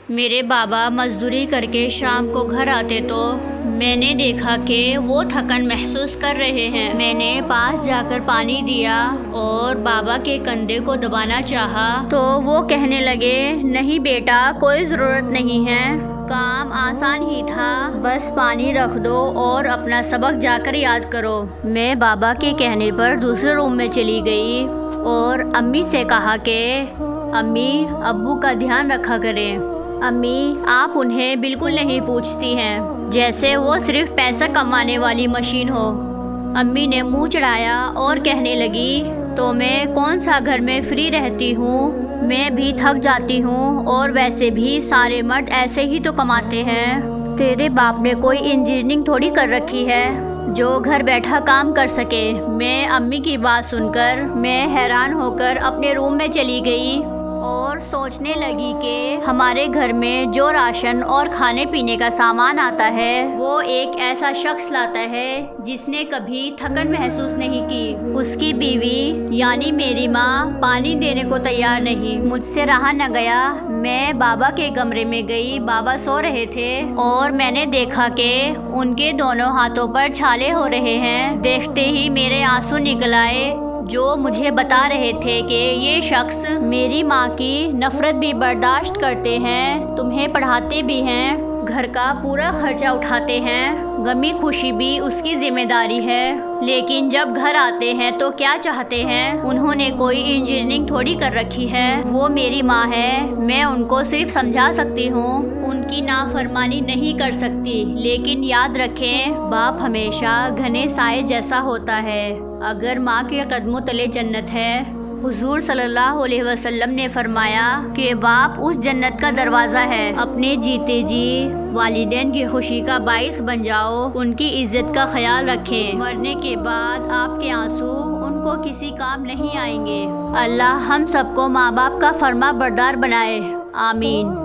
میرے بابا مزدوری کر کے شام کو گھر آتے تو میں نے دیکھا کہ وہ تھکن محسوس کر رہے ہیں۔ میں نے پاس جا کر پانی دیا اور بابا کے کندھے کو دبانا چاہا تو وہ کہنے لگے، نہیں بیٹا، کوئی ضرورت نہیں ہے، کام آسان ہی تھا، بس پانی رکھ دو اور اپنا سبق جا کر یاد کرو۔ میں بابا کے کہنے پر دوسرے روم میں چلی گئی اور امی سے کہا کہ امی، ابو کا دھیان رکھا کریں۔ امی، آپ انہیں بالکل نہیں پوچھتی ہیں، جیسے وہ صرف پیسہ کمانے والی مشین ہو۔ امی نے منہ چڑھایا اور کہنے لگی، تو میں کون سا گھر میں فری رہتی ہوں، میں بھی تھک جاتی ہوں، اور ویسے بھی سارے مرد ایسے ہی تو کماتے ہیں۔ تیرے باپ نے کوئی انجینئرنگ تھوڑی کر رکھی ہے جو گھر بیٹھا کام کر سکے۔ میں امی کی بات سن کر میں حیران ہو کر اپنے روم میں چلی گئی اور سوچنے لگی کہ ہمارے گھر میں جو راشن اور کھانے پینے کا سامان آتا ہے وہ ایک ایسا شخص لاتا ہے جس نے کبھی تھکن محسوس نہیں کی۔ اس کی بیوی یعنی میری ماں پانی دینے کو تیار نہیں۔ مجھ سے رہا نہ گیا، میں بابا کے کمرے میں گئی۔ بابا سو رہے تھے اور میں نے دیکھا کہ ان کے دونوں ہاتھوں پر چھالے ہو رہے ہیں۔ دیکھتے ہی میرے آنسو نکل آئے، جو مجھے بتا رہے تھے کہ یہ شخص میری ماں کی نفرت بھی برداشت کرتے ہیں، تمہیں پڑھاتے بھی ہیں، گھر کا پورا خرچہ اٹھاتے ہیں، غمی خوشی بھی اس کی ذمہ داری ہے، لیکن جب گھر آتے ہیں تو کیا چاہتے ہیں؟ انہوں نے کوئی انجینئرنگ تھوڑی کر رکھی ہے، وہ میری ماں ہے، میں ان کو صرف سمجھا سکتی ہوں، ان کی نافرمانی نہیں کر سکتی، لیکن یاد رکھیں باپ ہمیشہ گھنے سائے جیسا ہوتا ہے۔ اگر ماں کے قدموں تلے جنت ہے، حضور صلی اللہ علیہ وسلم نے فرمایا کہ باپ اس جنت کا دروازہ ہے۔ اپنے جیتے جی والدین کی خوشی کا باعث بن جاؤ، ان کی عزت کا خیال رکھیں، مرنے کے بعد آپ کے آنسو ان کو کسی کام نہیں آئیں گے۔ اللہ ہم سب کو ماں باپ کا فرما بردار بنائے، آمین۔